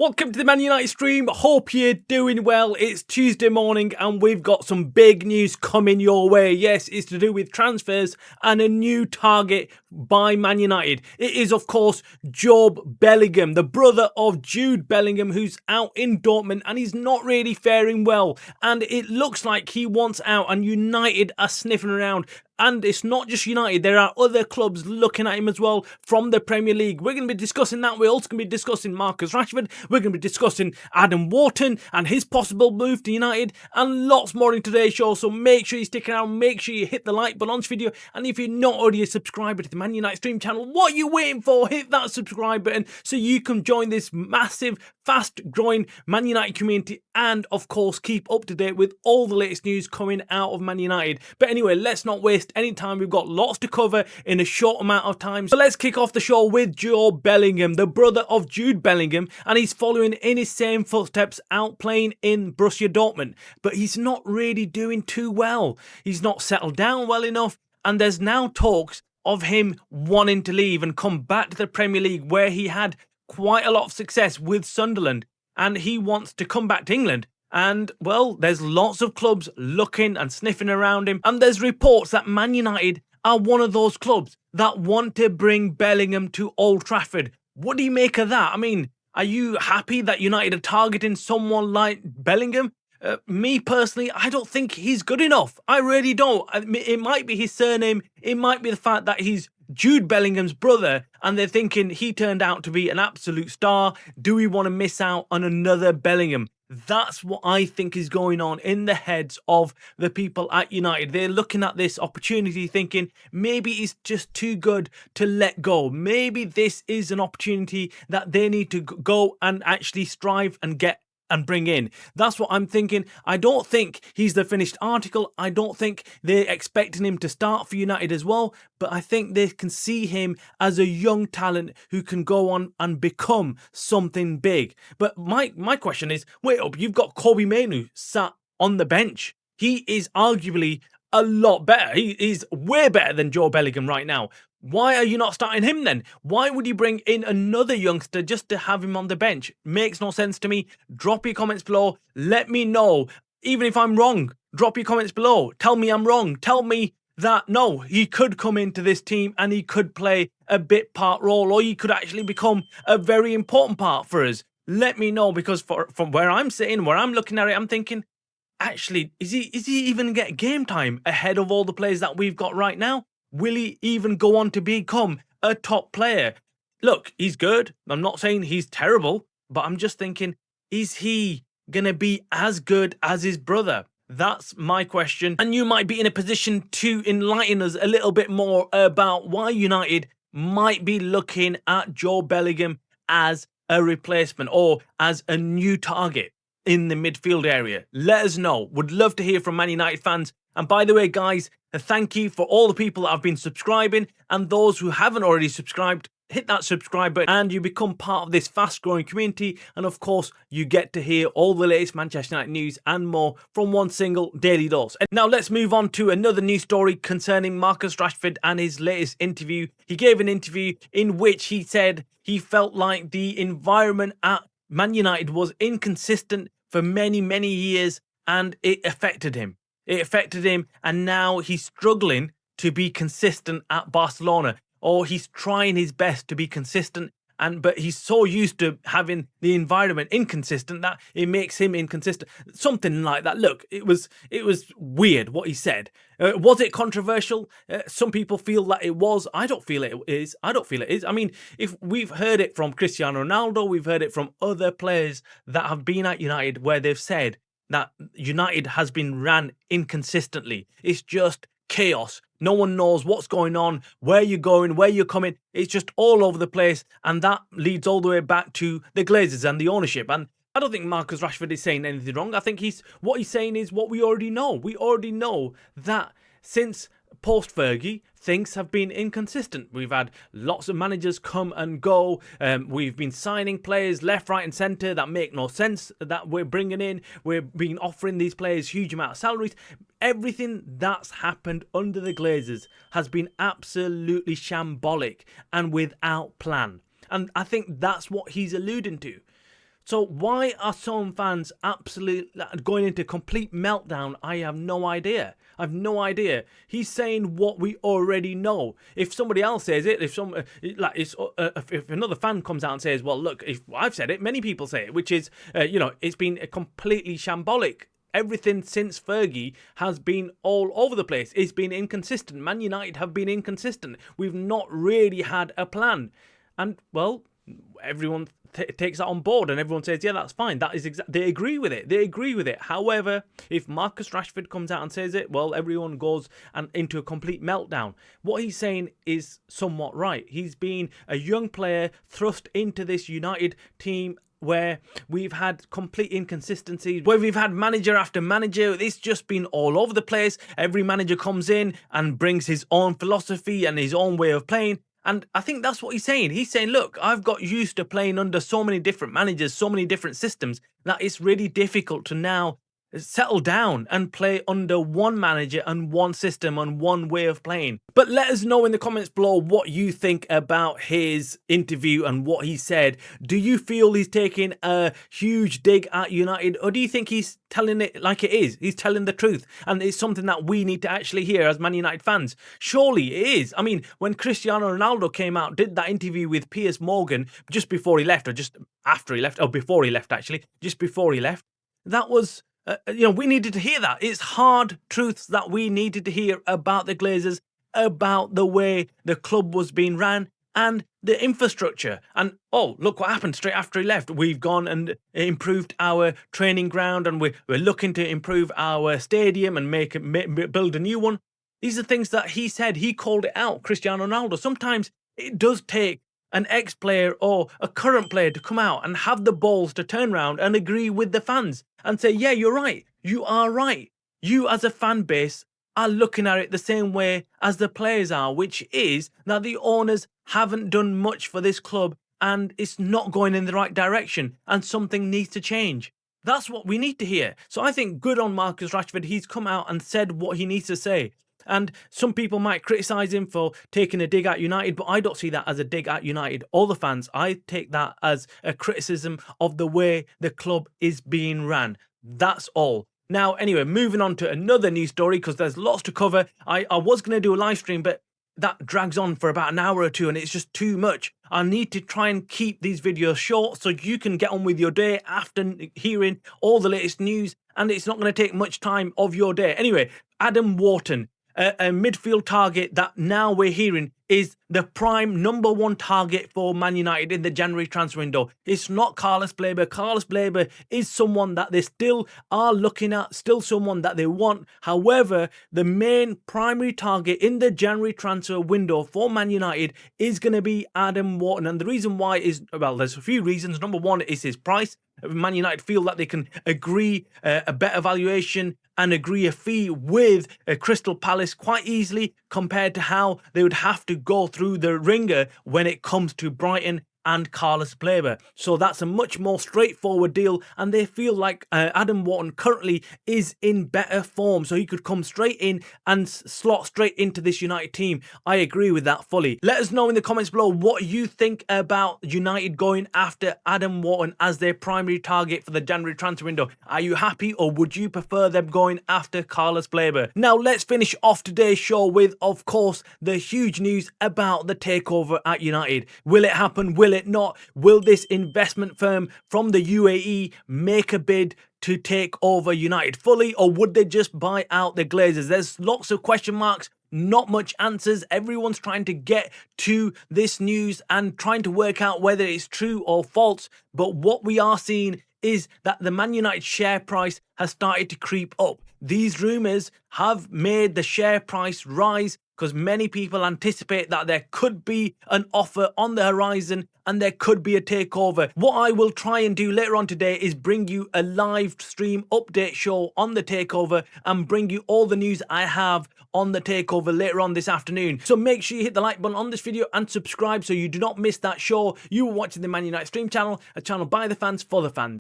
Welcome to the Man United stream. Hope you're doing well. It's Tuesday morning and we've got some big news coming your way. Yes, it's to do with transfers and a new target by Man United. It is, of course, Jobe Bellingham, the brother of Jude Bellingham, who's out in Dortmund and he's not really faring well. And it looks like he wants out and United are sniffing around. And it's not just United, there are other clubs looking at him as well from the Premier League. We're going to be discussing that. We're also going to be discussing Marcus Rashford. We're going to be discussing Adam Wharton and his possible move to United and lots more in today's show. So make sure you stick around, make sure you hit the like button on this video. And if you're not already a subscriber to the Man United stream channel, what are you waiting for? Hit that subscribe button so you can join this massive, fast-growing Man United community and, of course, keep up to date with all the latest news coming out of Man United. But anyway, let's not waste any time. We've got lots to cover in a short amount of time. So let's kick off the show with Jobe Bellingham, the brother of Jude Bellingham, and he's following in his same footsteps out playing in Borussia Dortmund. But he's not really doing too well. He's not settled down well enough, and there's now talks of him wanting to leave and come back to the Premier League where he had quite a lot of success with Sunderland, and he wants to come back to England. And, well, there's lots of clubs looking and sniffing around him. And there's reports that Man United are one of those clubs that want to bring Bellingham to Old Trafford. What do you make of that? I mean, are you happy that United are targeting someone like Bellingham? Me personally, I don't think he's good enough. I really don't. It might be his surname. It might be the fact that he's Jude Bellingham's brother and they're thinking he turned out to be an absolute star. Do we want to miss out on another Bellingham? That's what I think is going on in the heads of the people at United. They're looking at this opportunity thinking maybe it's just too good to let go. Maybe this is an opportunity that they need to go and actually strive and get and bring in. That's what I'm thinking. I don't think he's the finished article. I don't think they're expecting him to start for United as well, but I think they can see him as a young talent who can go on and become something big. But my question is, wait up, you've got Kobe Mainoo sat on the bench. He is arguably a lot better. He's way better than Jobe Bellingham right now. Why are you not starting him then? Why would you bring in another youngster just to have him on the bench? Makes no sense to me. Drop your comments below. Let me know. Even if I'm wrong, drop your comments below. Tell me I'm wrong. Tell me that, no, he could come into this team and he could play a bit part role, or he could actually become a very important part for us. Let me know, because from where I'm sitting, where I'm looking at it, I'm thinking, actually, is he even get game time ahead of all the players that we've got right now? Will he even go on to become a top player? Look, he's good. I'm not saying he's terrible, but I'm just thinking, is he going to be as good as his brother? That's my question. And you might be in a position to enlighten us a little bit more about why United might be looking at Jobe Bellingham as a replacement or as a new target in the midfield area. Let us know. Would love to hear from Man United fans. And by the way, guys, thank you for all the people that have been subscribing, and those who haven't already subscribed, hit that subscribe button and you become part of this fast growing community. And of course, you get to hear all the latest Manchester United news and more from one single daily dose. And now let's move on to another news story concerning Marcus Rashford and his latest interview. He gave an interview in which he said he felt like the environment at Man United was inconsistent for many, many years and it affected him. It affected him, and now he's struggling to be consistent at Barcelona, or he's trying his best to be consistent, but he's so used to having the environment inconsistent that it makes him inconsistent. Something like that. Look, it was weird what he said. Was it controversial? Some people feel that it was. I don't feel it is. I don't feel it is. I mean, if we've heard it from Cristiano Ronaldo, we've heard it from other players that have been at United where they've said that United has been ran inconsistently. It's just chaos. No one knows what's going on, where you're going, where you're coming. It's just all over the place. And that leads all the way back to the Glazers and the ownership. And I don't think Marcus Rashford is saying anything wrong. I think what he's saying is what we already know. We already know that since post-Fergie, things have been inconsistent. We've had lots of managers come and go. We've been signing players left, right and centre that make no sense that we're bringing in. We've been offering these players huge amount of salaries. Everything that's happened under the Glazers has been absolutely shambolic and without plan. And I think that's what he's alluding to. So why are some fans absolutely going into complete meltdown? I have no idea. I've no idea. He's saying what we already know. If somebody else says it, if another fan comes out and says, "Well, look, if I've said it, many people say it," which is, it's been completely shambolic. Everything since Fergie has been all over the place. It's been inconsistent. Man United have been inconsistent. We've not really had a plan. And, well, everyone takes that on board and everyone says, yeah, that's fine. That is they agree with it. They agree with it. However, if Marcus Rashford comes out and says it, well, everyone goes into a complete meltdown. What he's saying is somewhat right. He's been a young player thrust into this United team where we've had complete inconsistencies, where we've had manager after manager. It's just been all over the place. Every manager comes in and brings his own philosophy and his own way of playing. And I think that's what he's saying. He's saying, look, I've got used to playing under so many different managers, so many different systems, that it's really difficult to now settle down and play under one manager and one system and one way of playing. But let us know in the comments below what you think about his interview and what he said. Do you feel he's taking a huge dig at United, or do you think he's telling it like it is? He's telling the truth, and it's something that we need to actually hear as Man United fans. Surely it is. I mean, when Cristiano Ronaldo came out, did that interview with Piers Morgan just before he left, or just after he left, or before he left actually, just before he left, that was we needed to hear that. It's hard truths that we needed to hear about the Glazers, about the way the club was being ran and the infrastructure. And oh, look what happened straight after he left. We've gone and improved our training ground, and we're looking to improve our stadium and build a new one. These are things that he said. He called it out, Cristiano Ronaldo. Sometimes it does take an ex-player or a current player to come out and have the balls to turn around and agree with the fans and say, yeah, you're right. You are right. You as a fan base are looking at it the same way as the players are, which is that the owners haven't done much for this club and it's not going in the right direction and something needs to change. That's what we need to hear. So I think good on Marcus Rashford. He's come out and said what he needs to say. And some people might criticise him for taking a dig at United, but I don't see that as a dig at United or the fans. I take that as a criticism of the way the club is being ran. That's all. Now, anyway, moving on to another news story, because there's lots to cover. I was going to do a live stream, but that drags on for about an hour or two and it's just too much. I need to try and keep these videos short so you can get on with your day after hearing all the latest news, and it's not going to take much time of your day. Anyway, Adam Wharton, a midfield target that now we're hearing is the prime #1 target for Man United in the January transfer window. It's not Carlos Bleber. Carlos Bleber is someone that they still are looking at, still someone that they want. However, the main primary target in the January transfer window for Man United is going to be Adam Wharton. And the reason why is, well, there's a few reasons. Number one is his price. Man United feel that they can agree a better valuation and agree a fee with Crystal Palace quite easily compared to how they would have to go through the ringer when it comes to Brighton and Carlos Bleber. So that's a much more straightforward deal, and they feel like Adam Wharton currently is in better form, so he could come straight in and slot straight into this United team. I agree with that fully. Let us know in the comments below what you think about United going after Adam Wharton as their primary target for the January transfer window. Are you happy, or would you prefer them going after Carlos Bleber? Now let's finish off today's show with, of course, the huge news about the takeover at United. Will it happen? Will it not? Will this investment firm from the UAE make a bid to take over United fully, or would they just buy out the Glazers? There's lots of question marks, not much answers. Everyone's trying to get to this news and trying to work out whether it's true or false. But what we are seeing is that the Man United share price has started to creep up. These rumours have made the share price rise because many people anticipate that there could be an offer on the horizon and there could be a takeover. What I will try and do later on today is bring you a live stream update show on the takeover and bring you all the news I have on the takeover later on this afternoon. So make sure you hit the like button on this video and subscribe so you do not miss that show. You are watching the Man Utd Stream channel, a channel by the fans for the fans.